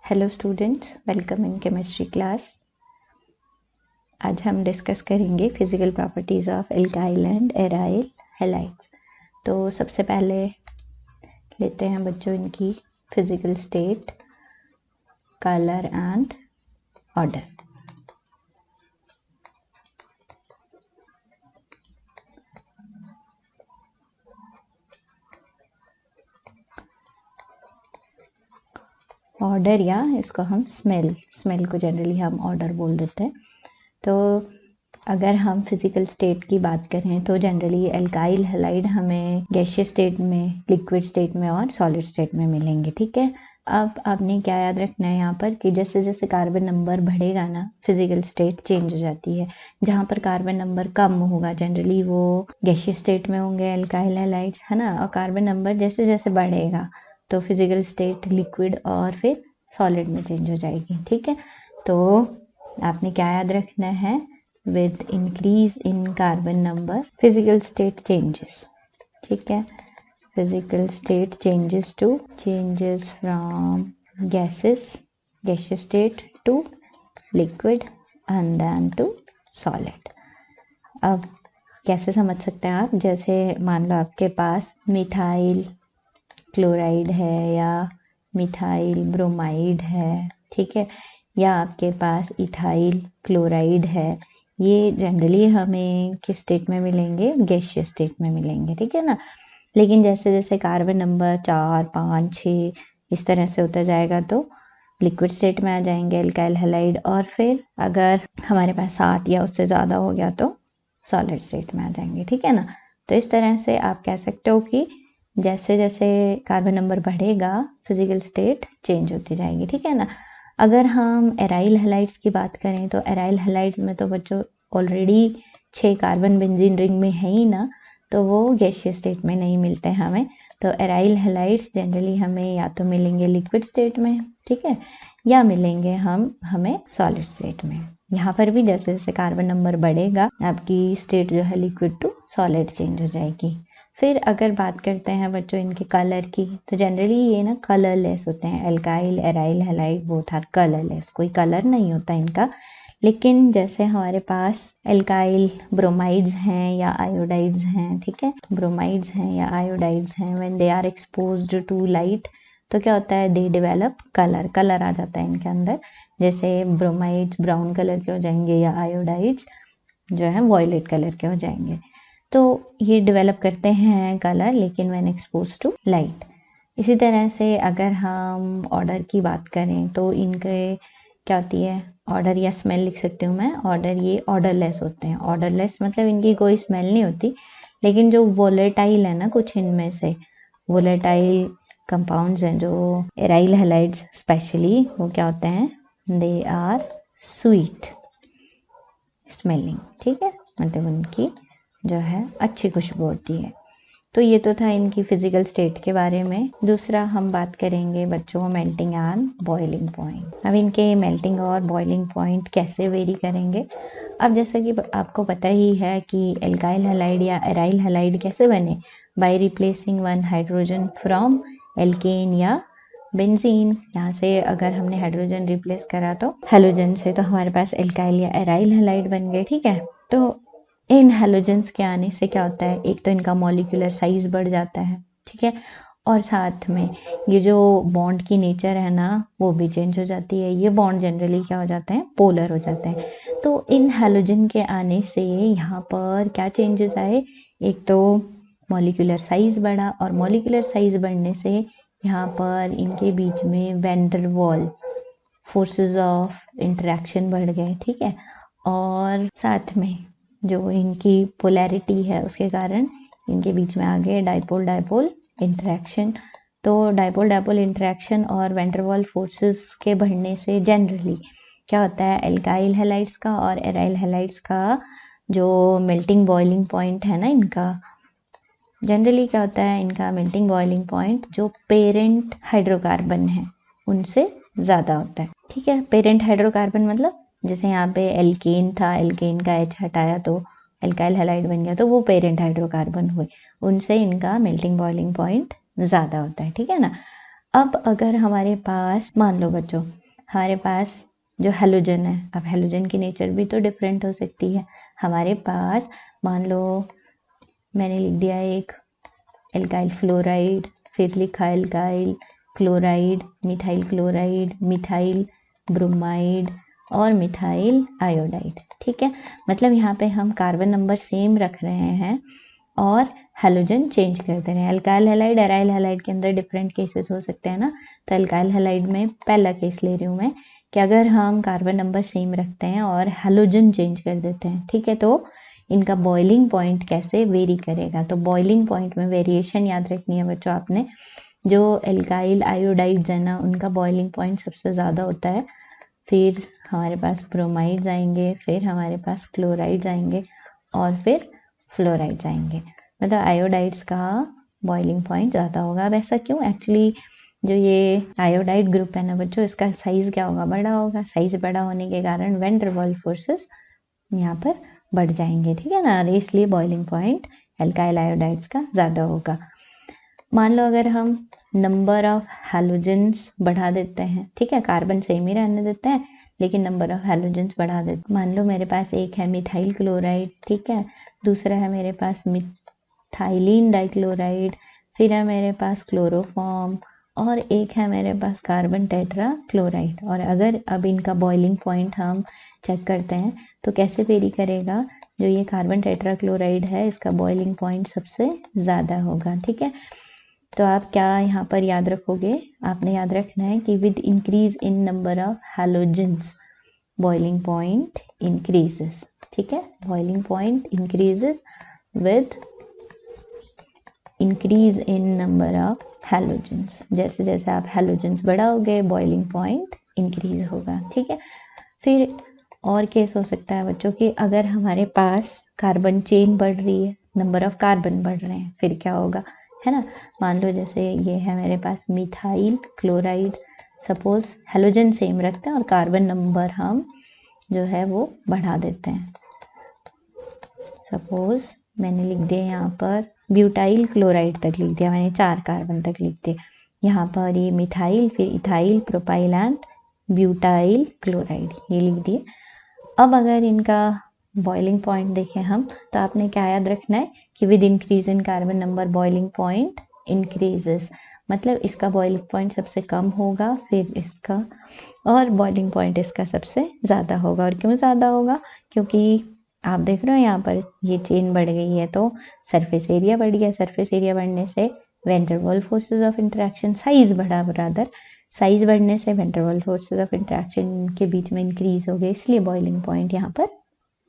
Hello students, welcome in chemistry class. आज हम discuss करेंगे physical properties of alkyl and aryl halides. तो सबसे पहले लेते हैं बच्चों इनकी physical state, colour and order. Order या इसको हम स्मेल को जनरली हम ऑर्डर बोल देते हैं। तो अगर हम फिजिकल स्टेट की बात करें तो जनरली एल्काइल हैलाइड हमें गैसियस स्टेट में, लिक्विड स्टेट में और सॉलिड स्टेट में मिलेंगे। ठीक है, अब आपने क्या याद रखना है यहाँ पर कि जैसे जैसे कार्बन नंबर बढ़ेगा ना, फिजिकल स्टेट चेंज हो जाती है। जहाँ पर कार्बन नंबर कम होगा जनरली वो गैसियस स्टेट में होंगे एल्काइल हैलाइड्स, है ना। और कार्बन नंबर जैसे जैसे बढ़ेगा तो फिजिकल स्टेट लिक्विड और फिर सॉलिड में चेंज हो जाएगी। ठीक है, तो आपने क्या याद रखना है, with increase in carbon number physical state changes. ठीक है, physical state changes from gaseous state to liquid and then to solid. अब कैसे समझ सकते हैं आप, जैसे मान लो आपके पास मिथाइल क्लोराइड है या मिथाइल ब्रोमाइड है, ठीक है, या आपके पास इथाइल क्लोराइड है। ये जनरली हमें किस स्टेट में मिलेंगे, गैसियस स्टेट में मिलेंगे। ठीक है ना। लेकिन जैसे जैसे कार्बन नंबर 4, 5, 6 इस तरह से होता जाएगा तो लिक्विड स्टेट में आ जाएंगे एल्काइल हैलाइड, और फिर अगर हमारे पास 7 या उससे ज़्यादा हो गया तो सॉलिड स्टेट में आ जाएंगे। ठीक है ना। तो इस तरह से आप कह सकते हो कि जैसे जैसे कार्बन नंबर बढ़ेगा फिजिकल स्टेट चेंज होती जाएगी। ठीक है ना। अगर हम एराइल हैलाइड्स की बात करें तो एराइल हैलाइड्स में तो बच्चों ऑलरेडी 6 कार्बन बेंजीन रिंग में है ही ना, तो वो गैसियस स्टेट में नहीं मिलते हमें। तो एराइल हैलाइड्स जनरली हमें या तो मिलेंगे लिक्विड स्टेट में, ठीक है, या मिलेंगे हमें सॉलिड स्टेट में। यहाँ पर भी जैसे जैसे कार्बन नंबर बढ़ेगा आपकी स्टेट जो है लिक्विड टू सॉलिड चेंज हो जाएगी। फिर अगर बात करते हैं बच्चों इनके कलर की, तो जनरली ये ना कलरलेस होते हैं। Alkyl aryl halide both are colourless, कोई कलर नहीं होता इनका। लेकिन जैसे हमारे पास एल्काइल ब्रोमाइड्स हैं या आयोडाइड्स हैं, ठीक है, ब्रोमाइड्स हैं या आयोडाइड्स हैं, when they are exposed to light तो क्या होता है, दे डेवलप कलर आ जाता है इनके अंदर। जैसे ब्रोमाइड्स ब्राउन कलर के हो जाएंगे या आयोडाइड्स जो है वॉयलेट कलर के हो जाएंगे। तो ये डेवलप करते हैं कलर, लेकिन व्हेन एक्सपोज टू लाइट। इसी तरह से अगर हम ऑर्डर की बात करें तो इनके क्या होती है, ऑर्डर या स्मेल लिख सकती हूँ मैं। ऑर्डर, ये ऑर्डरलेस होते हैं। ऑर्डरलेस मतलब इनकी कोई स्मेल नहीं होती, लेकिन जो वोलेटाइल है ना, कुछ इनमें से वोलेटाइल कंपाउंड्स हैं जो एराइल हैलाइड्स स्पेशली, वो क्या होते हैं, दे आर स्वीट स्मेलिंग। ठीक है, मतलब उनकी जो है अच्छी खुशबू होती है। तो ये तो था इनकी फिजिकल स्टेट के बारे में। दूसरा हम बात करेंगे बच्चों मेल्टिंग एंड बॉइलिंग पॉइंट। अब इनके मेल्टिंग और बॉइलिंग पॉइंट कैसे वेरी करेंगे। अब जैसा कि आपको पता ही है कि एल्काइल हैलाइड या एराइल हैलाइड कैसे बने, by replacing one hydrogen from alkane या बेंजीन। यहाँ से अगर हमने हाइड्रोजन रिप्लेस करा तो हेलोजन से, तो हमारे पास एल्काइल या एराइल हैलाइड बन गए। ठीक है, तो इन हेलोजेंस के आने से क्या होता है, एक तो इनका मॉलिक्यूलर साइज बढ़ जाता है, ठीक है, और साथ में ये जो बॉन्ड की नेचर है ना वो भी चेंज हो जाती है। ये बॉन्ड जनरली क्या हो जाते हैं, पोलर हो जाते हैं। तो इन हेलोजन के आने से यहाँ पर क्या चेंजेस आए, एक तो मॉलिक्यूलर साइज बढ़ा, और मॉलिक्यूलर साइज बढ़ने से यहाँ पर इनके बीच में वैन डर वाल फोर्सेस ऑफ इंटरेक्शन बढ़ गए। ठीक है, और साथ में जो इनकी पोलैरिटी है उसके कारण इनके बीच में आ गए डाइपोल डाइपोल इंटरेक्शन। तो डाइपोल डाइपोल इंटरेक्शन और वैन डर वाल फोर्सेस के बढ़ने से जनरली क्या होता है, एल्काइल हैलाइड्स का और एराइल हैलाइड्स का जो मेल्टिंग बॉइलिंग पॉइंट है ना इनका, जनरली क्या होता है, इनका मेल्टिंग बॉइलिंग पॉइंट जो पेरेंट हाइड्रोकार्बन है उनसे ज़्यादा होता है। ठीक है, पेरेंट हाइड्रोकार्बन मतलब जैसे यहाँ पे एल्केन था, एल्केन का H हटाया तो एल्काइल हैलाइड बन गया, तो वो पेरेंट हाइड्रोकार्बन हुए, उनसे इनका मेल्टिंग बॉइलिंग पॉइंट ज़्यादा होता है। ठीक है ना। अब अगर हमारे पास मान लो बच्चों हमारे पास जो हेलोजन है, अब हेलोजन की नेचर भी तो डिफरेंट हो सकती है। हमारे पास मान लो मैंने लिख दिया एक एल्काइल फ्लोराइड, फिर लिखा alkyl chloride, methyl chloride, methyl bromide और मिथाइल आयोडाइड। ठीक है, मतलब यहाँ पे हम कार्बन नंबर सेम रख रहे हैं और हेलोजन चेंज कर दे रहे हैं। अल्काइल हैलाइड एराइल हैलाइड के अंदर डिफरेंट केसेस हो सकते हैं ना, तो अल्काइल हैलाइड में पहला केस ले रही हूँ मैं कि अगर हम कार्बन नंबर सेम रखते हैं और हेलोजन चेंज कर देते हैं, ठीक है, तो इनका बॉइलिंग पॉइंट कैसे वेरी करेगा। तो बॉइलिंग पॉइंट में वेरिएशन याद रखनी है बच्चों आपने। जो एल्काइल आयोडाइड्स है ना, उनका बॉइलिंग पॉइंट सबसे ज़्यादा होता है, फिर हमारे पास ब्रोमाइड्स आएंगे, फिर हमारे पास क्लोराइड्स आएंगे और फिर फ्लोराइड्स आएंगे। मतलब आयोडाइड्स का बॉइलिंग पॉइंट ज़्यादा होगा। अब ऐसा क्यों? एक्चुअली जो ये आयोडाइड ग्रुप है ना बच्चों, इसका साइज़ क्या होगा? बड़ा होगा। साइज़ बड़ा होने के कारण वैन डर वाल्स फोर्सेस यहाँ पर बढ़ जाएंगे, ठीक है ना, इसलिए बॉइलिंग पॉइंट एल्काइल आयोडाइड्स का ज़्यादा होगा। मान लो अगर हम नंबर ऑफ हैलोजेंस बढ़ा देते हैं, ठीक है, कार्बन सेम ही रहने देते हैं लेकिन नंबर ऑफ हैलोजेंस बढ़ा देते हैं। मान लो मेरे पास एक है मिथाइल क्लोराइड, ठीक है, दूसरा है मेरे पास मिथाइलिन डाइक्लोराइड, फिर है मेरे पास क्लोरोफॉर्म और एक है मेरे पास कार्बन टेट्रा क्लोराइड। और अगर अब इनका बॉइलिंग पॉइंट हम चेक करते हैं तो कैसे वेरी करेगा? जो ये कार्बन टेट्रा क्लोराइड है इसका बॉइलिंग पॉइंट सबसे ज़्यादा होगा, ठीक है। तो आप क्या यहाँ पर याद रखोगे? आपने याद रखना है कि with increase in number of halogens boiling point increases, ठीक है, boiling point increases with increase in number of halogens. जैसे जैसे आप हैलोजेंस बढ़ाओगे बॉइलिंग पॉइंट इंक्रीज होगा, ठीक है। फिर और केस हो सकता है बच्चों कि अगर हमारे पास कार्बन चेन बढ़ रही है, नंबर ऑफ कार्बन बढ़ रहे हैं, फिर क्या होगा, है ना। मान लो जैसे ये है मेरे पास methyl chloride, suppose halogen same रखते हैं और कार्बन नंबर हम जो है वो बढ़ा देते हैं। सपोज मैंने लिख दिया यहाँ पर ब्यूटाइल क्लोराइड तक लिख दिया मैंने, 4 कार्बन तक लिख दिया। यहाँ पर ये मिथाइल, फिर ethyl, propyl and butyl chloride ये लिख दिए। अब अगर इनका बॉइलिंग पॉइंट देखें हम, तो आपने क्या याद रखना है कि with increase in carbon number boiling point increases, मतलब इसका बॉइलिंग पॉइंट सबसे कम होगा, फिर इसका, और बॉइलिंग पॉइंट इसका सबसे ज़्यादा होगा। और क्यों ज़्यादा होगा? क्योंकि आप देख रहे हो यहाँ पर ये चेन बढ़ गई है तो सरफेस एरिया बढ़ गया। सरफेस एरिया बढ़ने से van der Waals forces of interaction, size बढ़ा, ब्रदर साइज बढ़ने से van der Waals forces of interaction के बीच में इंक्रीज हो गया, इसलिए बॉइलिंग पॉइंट यहाँ पर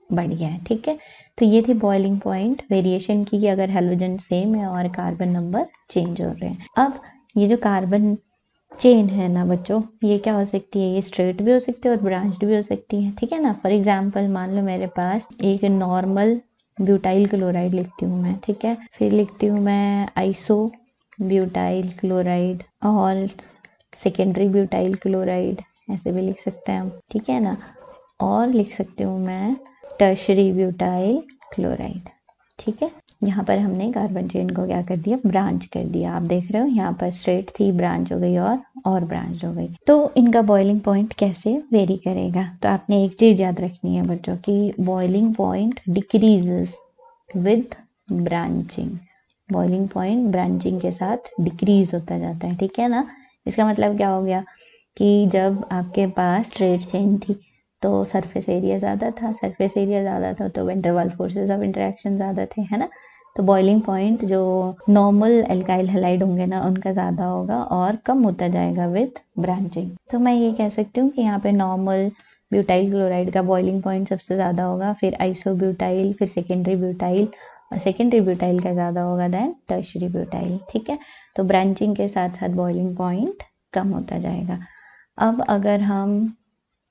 बढ़ गया है, ठीक है। तो ये थी बॉइलिंग पॉइंट वेरिएशन की, अगर हेलोजन सेम है और कार्बन नंबर चेंज हो रहे हैं। अब ये जो कार्बन चेन है ना बच्चों, ये क्या हो सकती है? ये स्ट्रेट भी हो सकती है और ब्रांच्ड भी हो सकती है, ठीक है ना। फॉर एग्जांपल मान लो मेरे पास एक नॉर्मल ब्यूटाइल क्लोराइड लिखती हूँ मैं, ठीक है, फिर लिखती हूँ मैं आइसो ब्यूटाइल क्लोराइड और सेकेंडरी ब्यूटाइल क्लोराइड, ऐसे भी लिख सकते हैं हम, ठीक है ना। और लिख सकती हूँ मैं टर्शरी ब्यूटाइल क्लोराइड, ठीक है। यहाँ पर हमने कार्बन चेन को क्या कर दिया? ब्रांच कर दिया। आप देख रहे हो यहाँ पर स्ट्रेट थी, ब्रांच हो गई और ब्रांच हो गई। तो इनका बॉइलिंग पॉइंट कैसे वेरी करेगा? तो आपने एक चीज याद रखनी है बच्चों की boiling point decreases with branching. Boiling point branching के साथ डिक्रीज होता जाता है, ठीक है ना। इसका मतलब क्या हो गया कि जब आपके पास स्ट्रेट चेन थी तो सरफेस एरिया ज़्यादा था, सरफेस एरिया ज़्यादा था तो van der Waals forces of interaction ज़्यादा थे, है ना। तो बॉइलिंग पॉइंट जो नॉर्मल एल्काइल हैलाइड होंगे ना उनका ज़्यादा होगा और कम होता जाएगा विद ब्रांचिंग। तो मैं ये कह सकती हूँ कि यहाँ पे नॉर्मल ब्यूटाइल क्लोराइड का बॉइलिंग पॉइंट सबसे ज़्यादा होगा, फिर आइसो ब्यूटाइल, फिर सेकेंडरी ब्यूटाइल, और सेकेंडरी ब्यूटाइल का ज़्यादा होगा देन टर्शरी ब्यूटाइल, ठीक है। तो ब्रांचिंग के साथ साथ बॉइलिंग पॉइंट कम होता जाएगा। अब अगर हम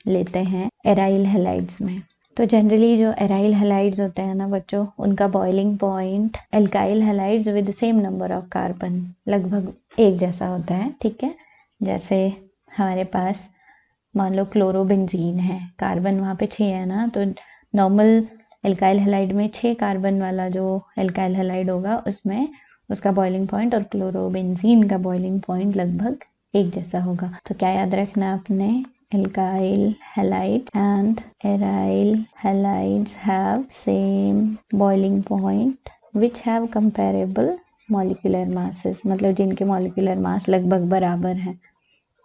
लेते हैं एराइल हैलाइड्स में, तो जनरली जो एराइल हैलाइड्स होते हैं ना बच्चों, उनका boiling point alkyl halides with same number of carbon लगभग एक जैसा होता है, ठीक है। जैसे हमारे पास मान लो क्लोरोबेंजीन है, कार्बन वहाँ पे 6 है ना, तो नॉर्मल एल्काइल हैलाइड में 6 कार्बन वाला जो एल्काइल हैलाइड होगा उसमें उसका बॉइलिंग पॉइंट और क्लोरोबेंजीन का बॉइलिंग पॉइंट लगभग एक जैसा होगा। तो क्या याद रखना आपने alkyl halides and aryl halides have same boiling point which have comparable molecular masses, मतलब जिनके molecular mass लगभग बराबर है,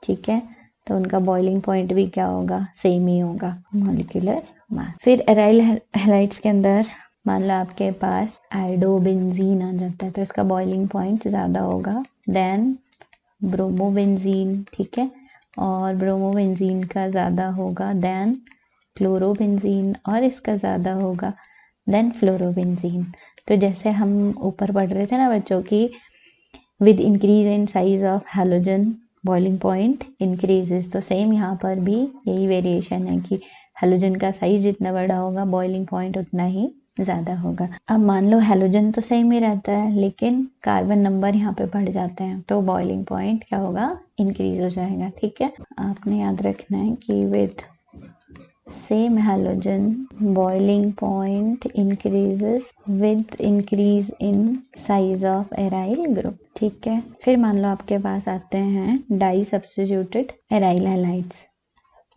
ठीक है, तो उनका बॉइलिंग पॉइंट भी क्या होगा, सेम ही होगा, मॉलिक्यूलर मास। फिर एराइल हैलाइड्स के अंदर मान लो आपके पास आयोडोबेंजीन आ जाता है, तो इसका बॉइलिंग पॉइंट ज़्यादा होगा देन ब्रोमोबेंजीन, ठीक है, और ब्रोमोबेंजीन का ज़्यादा होगा देन क्लोरोबेंजीन, और इसका ज़्यादा होगा देन फ्लोरोबेंजीन। तो जैसे हम ऊपर पढ़ रहे थे ना बच्चों की, with increase in size of halogen boiling point increases, तो सेम यहाँ पर भी यही वेरिएशन है कि हैलोजन का साइज जितना बड़ा होगा बॉइलिंग पॉइंट उतना ही ज़्यादा होगा। अब मान लो हैलोजन तो सेम ही रहता है लेकिन कार्बन नंबर यहाँ पे बढ़ जाते हैं, तो बॉइलिंग पॉइंट क्या होगा, इंक्रीज हो जाएगा, ठीक है। आपने याद रखना है कि with same halogen boiling point increases with increase in size of aryl group, ठीक है। फिर मान लो आपके पास आते हैं डाई सब्स्टिट्यूटेड एराइल हैलाइड्स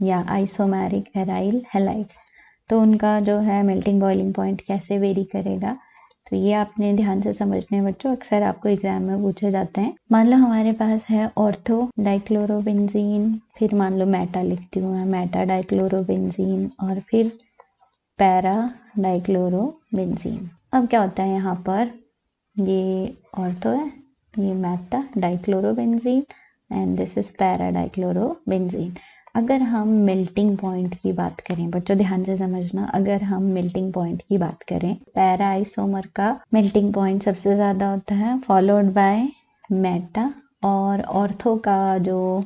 या आइसोमेरिक एराइल हैलाइड्स, तो उनका जो है मेल्टिंग बॉइलिंग पॉइंट कैसे वेरी करेगा, तो ये आपने ध्यान से समझने बच्चों, अक्सर आपको एग्जाम में पूछे जाते हैं। मान लो हमारे पास है ऑर्थो डाइक्लोरोबेंजीन, फिर मान लो मेटा लिखती हूँ मैं, मेटा डाइक्लोरोबेंजीन, और फिर पैरा डाइक्लोरोबेंजीन। अब क्या होता है यहाँ पर, ये ऑर्थो है, ये Meta dichlorobenzene and this is para dichlorobenzene. अगर हम मेल्टिंग पॉइंट की बात करें बच्चों, ध्यान से समझना, अगर हम मेल्टिंग पॉइंट की बात करें, पैरा आइसोमर का मेल्टिंग पॉइंट सबसे ज़्यादा होता है, फॉलोड बाय मेटा, और ऑर्थो का जो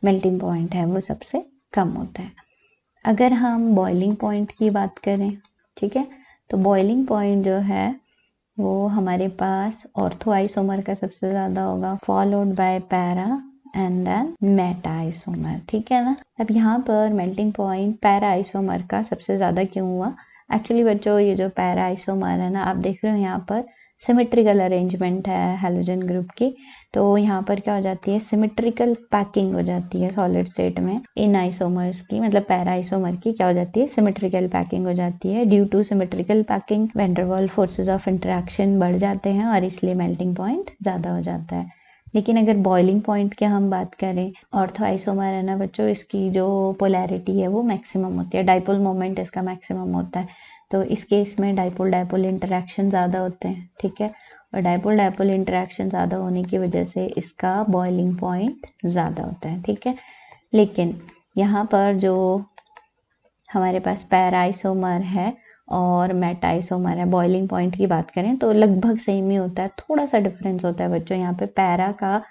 मेल्टिंग पॉइंट है वो सबसे कम होता है। अगर हम बॉइलिंग पॉइंट की बात करें, ठीक है, तो बॉइलिंग पॉइंट जो है वो हमारे पास ऑर्थो आइसोमर का सबसे ज़्यादा होगा, followed by para and then meta isomer, ठीक है ना। अब यहाँ पर मेल्टिंग पॉइंट पैरा आइसोमर का सबसे ज़्यादा क्यों हुआ, एक्चुअली बच्चों ये जो पैरा आइसोमर है ना, आप देख रहे हो यहाँ पर सिमेट्रिकल अरेंजमेंट है हैलोजन ग्रुप की, तो यहाँ पर क्या हो जाती है, सिमेट्रिकल पैकिंग हो जाती है सॉलिड स्टेट में इन आइसोमर्स की, मतलब पैरा आइसोमर की क्या हो जाती है, सिमेट्रिकल पैकिंग हो जाती है। Due to symmetrical packing van der Waals forces of interaction बढ़ जाते हैं और इसलिए मेल्टिंग पॉइंट ज़्यादा हो जाता है। लेकिन अगर बॉइलिंग पॉइंट की हम बात करें, ऑर्थो आइसोमर है ना बच्चों, इसकी जो पोलैरिटी है वो मैक्सिमम होती है, डाइपोल मोमेंट इसका मैक्सिमम होता है, तो इस केस में डाइपोल डाइपोल इंटरेक्शन ज़्यादा होते हैं, ठीक है, और डाइपोल डाइपोल इंटरेक्शन ज़्यादा होने की वजह से इसका बॉइलिंग पॉइंट ज़्यादा होता है, ठीक है। लेकिन यहाँ पर जो हमारे पास पैरा आइसोमर है और मेटा आइसोमर है, बॉइलिंग पॉइंट की बात करें तो लगभग सेम ही होता है, थोड़ा सा डिफरेंस होता है बच्चों। यहाँ पे पैरा का,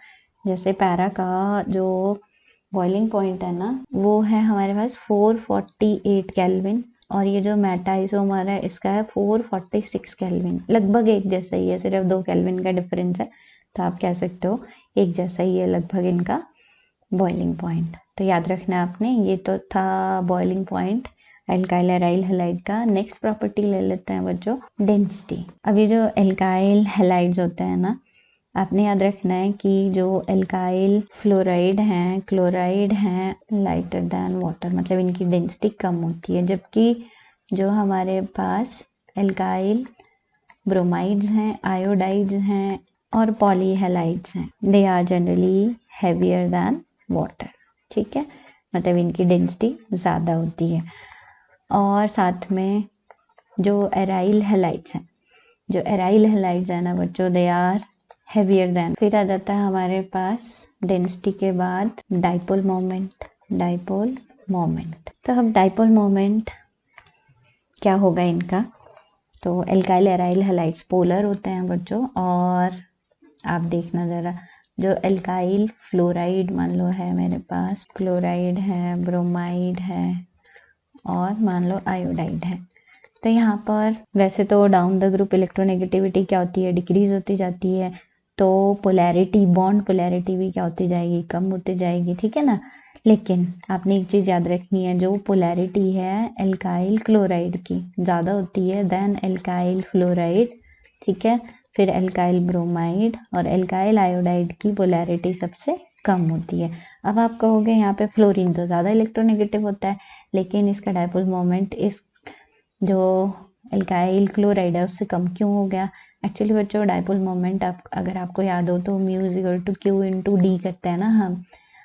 जैसे पैरा का जो बॉइलिंग पॉइंट है ना वो है हमारे पास 448 केल्विन, और ये जो मेटा आइसोमर है इसका है 446 केल्विन, लगभग एक जैसा ही है, सिर्फ 2 केल्विन का डिफरेंस है, तो आप कह सकते हो एक जैसा ही है लगभग इनका बॉइलिंग पॉइंट। तो याद रखना आपने, ये तो था boiling point alkyl aryl halide का। नेक्स्ट प्रॉपर्टी ले लेते हैं बच्चों, डेंसिटी। अब ये जो एल्काइल हैलाइड्स होते हैं ना, आपने याद रखना है कि जो एल्काइल फ्लोराइड हैं, क्लोराइड हैं, लाइटर देन वाटर, मतलब इनकी डेंसिटी कम होती है, जबकि जो हमारे पास एल्काइल ब्रोमाइड्स हैं, आयोडाइड्स हैं और पॉलीहैलाइड्स हैं, they are generally heavier than water, ठीक है, मतलब इनकी डेंसिटी ज़्यादा होती है। और साथ में जो एराइल हैलाइड्स हैं, जो एराइल हैलाइड्स हैं ना बच्चों, दे आर हैवियर देन। फिर आ जाता है हमारे पास डेंसिटी के बाद डाइपोल मोमेंट, डाइपोल मोमेंट। तो अब डाइपोल मोमेंट क्या होगा इनका, तो एल्काइल एराइल हैलाइड्स पोलर होते हैं बच्चों, और आप देखना ज़रा, जो एल्काइल फ्लोराइड मान लो है मेरे पास, क्लोराइड है, ब्रोमाइड है और मान लो आयोडाइड है, तो यहाँ पर वैसे तो डाउन द ग्रुप इलेक्ट्रोनेगेटिविटी क्या होती है, डिक्रीज होती जाती है, तो पोलैरिटी, बॉन्ड पोलैरिटी भी क्या होती जाएगी, कम होती जाएगी, ठीक है ना। लेकिन आपने एक चीज़ याद रखनी है, जो पोलैरिटी है एल्काइल क्लोराइड की ज़्यादा होती है देन एल्काइल फ्लोराइड, ठीक है, फिर एल्काइल ब्रोमाइड और एल्काइल आयोडाइड की पोलैरिटी सबसे कम होती है। अब आप कहोगे यहाँ पे फ्लोरीन तो ज़्यादा इलेक्ट्रोनेगेटिव होता है, लेकिन इसका डायपोल मोमेंट इस जो एल्काइल क्लोराइड है उससे कम क्यों हो गया? एक्चुअली बच्चों डायपोल मोमेंट अगर आपको याद हो तो mu is equal to q into d करते हैं ना हम।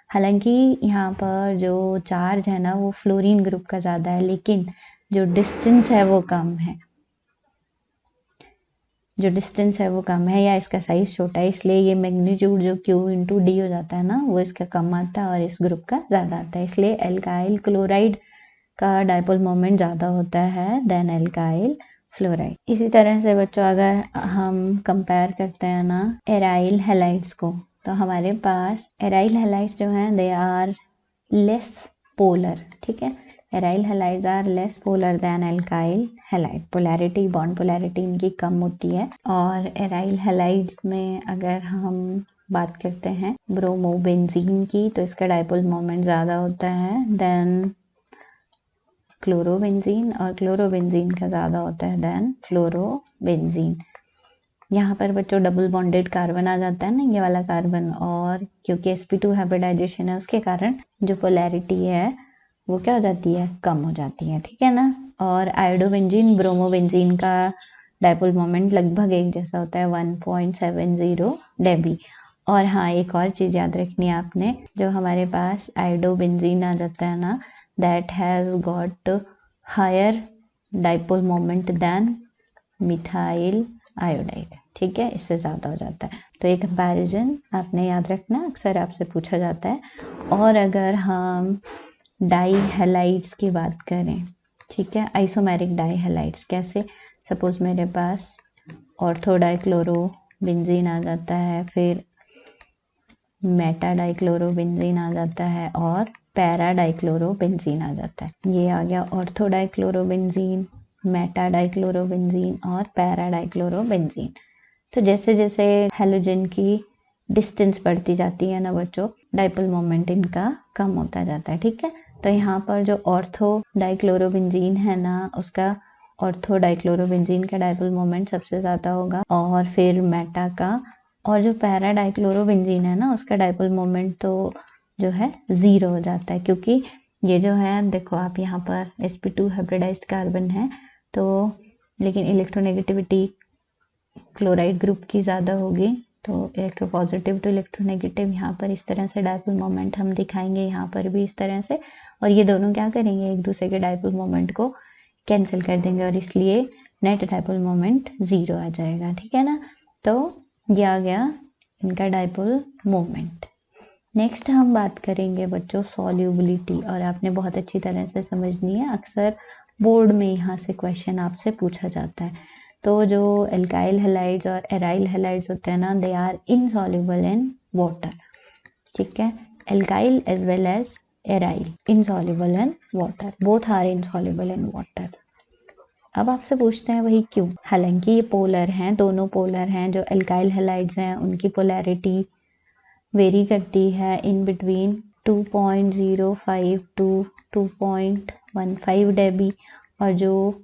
हालांकि यहाँ पर जो चार्ज है ना वो फ्लोरीन ग्रुप का ज़्यादा है, लेकिन जो डिस्टेंस है वो कम है, या इसका साइज छोटा है, इसलिए ये मैग्नीट्यूड जो क्यू इंटू डी हो जाता है ना वो इसका कम आता है और इस ग्रुप का ज़्यादा आता है, इसलिए एल्काइल क्लोराइड का डायपोल मोमेंट ज़्यादा होता है देन एल्काइल फ्लोराइड। इसी तरह से बच्चों अगर हम कंपेयर करते हैं ना एराइल हैलाइड्स को, तो हमारे पास एराइल हैलाइड्स जो हैं दे आर लेस पोलर, ठीक है। Aryl halides are less polar than alkyl halide, polarity bond polarity इनकी कम होती है। और एराइल हैलाइड्स में अगर हम बात करते हैं ब्रोमोबेंजीन की, तो इसका डायपोल मोमेंट ज़्यादा होता है देन क्लोरोबेंजीन, और क्लोरोबेंजीन का ज़्यादा होता है देन फ्लोरोबेंजीन। यहाँ पर बच्चों डबल बॉन्डेड कार्बन आ जाता है ना, ये वाला कार्बन, और क्योंकि sp2 हाइब्रिडाइजेशन है उसके कारण जो पोलैरिटी है वो क्या हो जाती है, कम हो जाती है, ठीक है ना। और आयोडोबेंजीन ब्रोमोबेंजीन का डायपोल मोमेंट लगभग एक जैसा होता है 1.70 डेबी। और हाँ एक और चीज़ याद रखनी है आपने, जो हमारे पास आयोडोबेंजीन आ जाता है ना that has got higher dipole moment than methyl iodide, ठीक है, इससे ज़्यादा हो जाता है। तो ये कंपैरिजन आपने याद रखना, अक्सर आपसे पूछा जाता है। और अगर हम डाई हैलाइड्स की बात करें, ठीक है, आइसोमेरिक डाई हैलाइड्स कैसे, सपोज मेरे पास ऑर्थो डाइक्लोरोबेंजीन आ जाता है, फिर मेटा डाइक्लोरोबेंजीन आ जाता है, और पैरा डाइक्लोरोबेंजीन आ जाता है। ये आ गया ऑर्थो डाइक्लोरोबेंजीन, मेटा डाइक्लोरोबेंजीन और पैरा डाइक्लोरोबेंजीन। तो जैसे जैसे हैलोजन की डिस्टेंस बढ़ती जाती है ना बच्चों, डाइपोल मोमेंट इनका कम होता जाता है, ठीक है। तो यहाँ पर जो ऑर्थो डाइक्लोरोबेंजीन है ना, उसका ऑर्थो डाइक्लोरोबेंजीन का डाइपोल मोमेंट सबसे ज़्यादा होगा, और फिर मेटा का, और जो पैरा डाइक्लोरोबेंजीन है ना उसका डाइपोल मोमेंट तो जो है ज़ीरो हो जाता है, क्योंकि ये जो है देखो आप यहाँ पर sp2 हाइब्रिडाइज्ड कार्बन है, तो लेकिन इलेक्ट्रोनेगेटिविटी क्लोराइड ग्रुप की ज़्यादा होगी, तो इलेक्ट्रोपॉजिटिव टू इलेक्ट्रोनेगेटिव यहाँ पर इस तरह से डायपोल मोमेंट हम दिखाएंगे, यहाँ पर भी इस तरह से, और ये दोनों क्या करेंगे एक दूसरे के डायपोल मोमेंट को कैंसिल कर देंगे, और इसलिए नेट डायपोल मोमेंट ज़ीरो आ जाएगा, ठीक है ना। तो ये आ गया इनका डायपोल मोमेंट। नेक्स्ट हम बात करेंगे बच्चों सॉल्युबिलिटी, और आपने बहुत अच्छी तरह से समझनी है, अक्सर बोर्ड में यहाँ से क्वेश्चन आपसे पूछा जाता है। तो जो एल्काइल हैलाइड्स और एराइल हैलाइड्स होते हैं ना, they are insoluble in water, ठीक है, alkyl as well as aryl insoluble in water, both are insoluble in water. अब आपसे पूछते हैं वही क्यों, हालांकि ये पोलर हैं, दोनों पोलर हैं, जो एल्काइल हैलाइड्स हैं उनकी पोलैरिटी वेरी करती है इन बिटवीन 2.05 टू 2.15 डेबी, और जो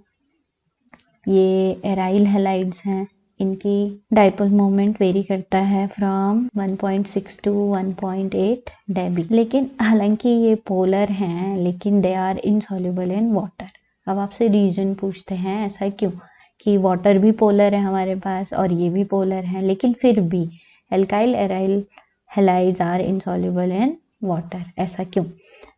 ये एराइल हैलाइड्स हैं इनकी डायपोल मोमेंट वेरी करता है फ्रॉम 1.6 टू 1.8 डेबी। लेकिन हालांकि ये पोलर हैं, लेकिन they are insoluble in water. अब आपसे रीजन पूछते हैं ऐसा क्यों, कि वाटर भी पोलर है हमारे पास और ये भी पोलर है, लेकिन फिर भी alkyl aryl halides are insoluble in water, ऐसा क्यों?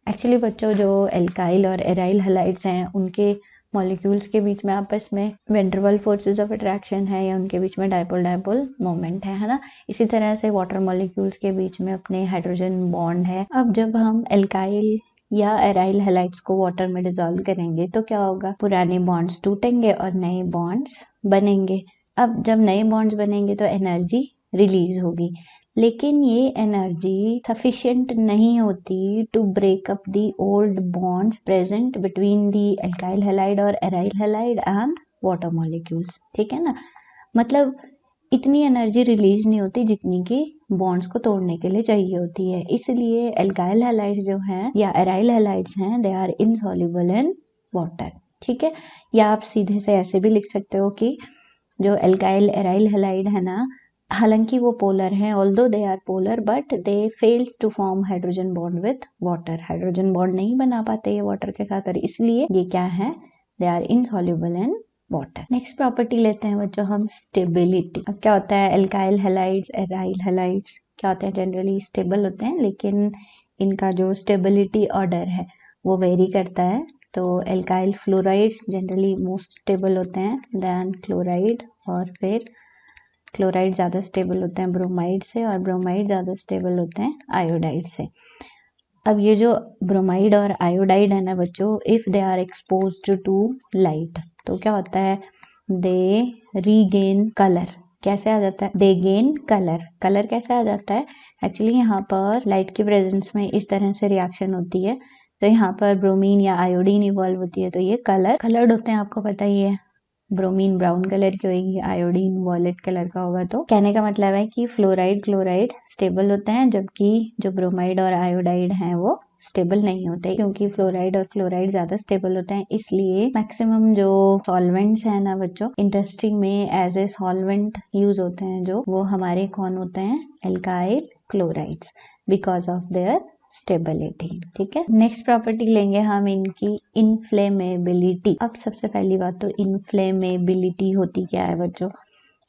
एक्चुअली बच्चों जो एल्काइल और एराइल हैलाइड्स हैं उनके मॉलिक्यूल्स के बीच में आपस में van der Waals forces of attraction है, या उनके बीच में डायपोल डायपोल मोमेंट है ना। इसी तरह से वाटर मॉलिक्यूल्स के बीच में अपने हाइड्रोजन बॉन्ड है। अब जब हम एल्काइल या एराइल हैलाइड्स को वाटर में डिसॉल्व करेंगे तो क्या होगा, पुराने बॉन्ड्स टूटेंगे और नए बॉन्ड्स बनेंगे। अब जब नए बॉन्ड्स बनेंगे तो एनर्जी रिलीज होगी, लेकिन ये एनर्जी सफिशिएंट नहीं होती to break up the old bonds present between the alkyl halide और aryl halide and water molecules, ठीक है ना। मतलब इतनी एनर्जी रिलीज नहीं होती जितनी कि बॉन्ड्स को तोड़ने के लिए चाहिए होती है, इसलिए एल्काइल हैलाइड्स जो हैं या एराइल हैलाइड्स हैं they are insoluble in water, ठीक है। या आप सीधे से ऐसे भी लिख सकते हो कि जो एल्काइल एराइल हैलाइड है ना, हालांकि वो पोलर हैं, although they are polar but they fails to form hydrogen bond with water, hydrogen bond नहीं बना पाते ये वाटर के साथ, और इसलिए ये क्या है, they are insoluble in water. Next property लेते हैं बच्चों हम, स्टेबिलिटी। अब क्या होता है, एल्काइल हैलाइड्स, एराइल हैलाइड्स क्या होते हैं, जनरली स्टेबल होते हैं, लेकिन इनका जो स्टेबिलिटी ऑर्डर है वो वेरी करता है। तो alkyl fluorides generally most stable होते हैं देन क्लोराइड, और फिर क्लोराइड ज़्यादा स्टेबल होते हैं ब्रोमाइड से, और ब्रोमाइड ज़्यादा स्टेबल होते हैं आयोडाइड से। अब ये जो ब्रोमाइड और आयोडाइड है ना बच्चों, if they are exposed to light तो क्या होता है, दे रीगेन कलर। कैसे आ जाता है, दे गेन कलर। कलर कैसे आ जाता है, एक्चुअली यहाँ पर लाइट की प्रेजेंस में इस तरह से रिएक्शन होती है, तो यहाँ पर ब्रोमीन या आयोडीन इवॉल्व होती है, तो ये कलर्ड होते हैं, आपको पता ही है। ब्रोमीन ब्राउन कलर की होगी, आयोडीन वॉयलेट कलर का होगा। तो कहने का मतलब है कि फ्लोराइड क्लोराइड स्टेबल होते हैं, जबकि जो ब्रोमाइड और आयोडाइड हैं वो स्टेबल नहीं होते, क्योंकि फ्लोराइड और क्लोराइड ज्यादा स्टेबल होते हैं। इसलिए मैक्सिमम जो सॉल्वेंट्स हैं ना बच्चों, इंडस्ट्री में एज ए सॉल्वेंट यूज होते हैं जो, वो हमारे कौन होते हैं, alkyl chlorides, because of their stability. ठीक है, नेक्स्ट प्रॉपर्टी लेंगे हम इनकी, इनफ्लेमेबिलिटी। अब सबसे पहली बात तो इनफ्लेमेबिलिटी होती क्या है बच्चों,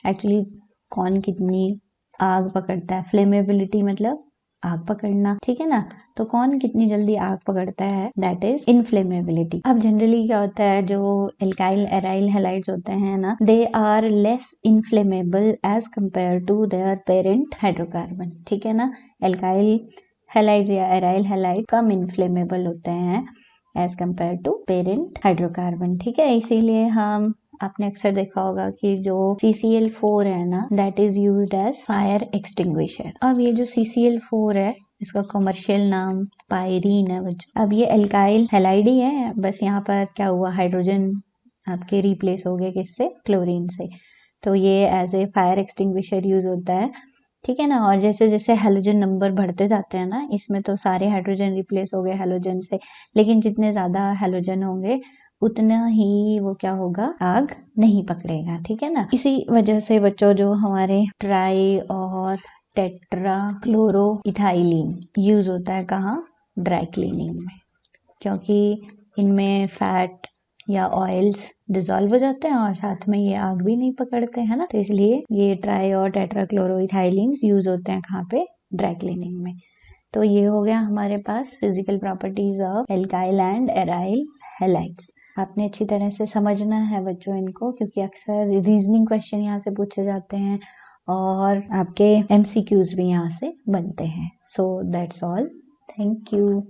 एक्चुअली कौन कितनी आग पकड़ता है, फ्लेमेबिलिटी मतलब आग पकड़ना, ठीक है ना, तो कौन कितनी जल्दी आग पकड़ता है, दैट इज इनफ्लेमेबिलिटी। अब जनरली क्या होता है, जो एल्काइल एराइल हैलाइड्स होते हैं ना, they are less inflammable as compare to their parent hydrocarbon. ठीक है ना, एल्काइल हैलाइड्स या एराइल हैलाइड कम इनफ्लेमेबल होते हैं as compare to parent hydrocarbon. ठीक है, इसीलिए हम, आपने अक्सर देखा होगा कि जो CCl4 है ना, that is used as fire extinguisher. अब ये जो CCl4 है, इसका कमर्शियल नाम पायरीन है बच्चों। अब ये एल्काइल हैलाइड ही है, बस यहाँ पर क्या हुआ, हाइड्रोजन आपके रिप्लेस हो गए किससे, क्लोरीन से, तो ये as a fire extinguisher use होता है। ठीक है ना, और जैसे जैसे हैलोजन नंबर बढ़ते जाते हैं ना, इसमें तो सारे हाइड्रोजन रिप्लेस हो गए हैलोजन से, लेकिन जितने ज्यादा हैलोजन होंगे उतना ही वो क्या होगा, आग नहीं पकड़ेगा। ठीक है ना, इसी वजह से बच्चों जो हमारे ट्राई और टेट्रा क्लोरो इथाइलिन यूज होता है कहाँ, ड्राई क्लीनिंग में, क्योंकि इनमें फैट या ऑयल्स डिजोल्व हो जाते हैं और साथ में ये आग भी नहीं पकड़ते हैं ना, तो इसलिए ये ट्राई और टेट्राक्लोरोइथाइलिन्स यूज होते हैं कहाँ पे, ड्राई क्लीनिंग में। तो ये हो गया हमारे पास physical properties of alkyl and aryl halides. आपने अच्छी तरह से समझना है बच्चों इनको, क्योंकि अक्सर रीजनिंग क्वेश्चन यहाँ से पूछे जाते हैं और आपके MCQs भी यहाँ से बनते हैं। So that's all, thank you.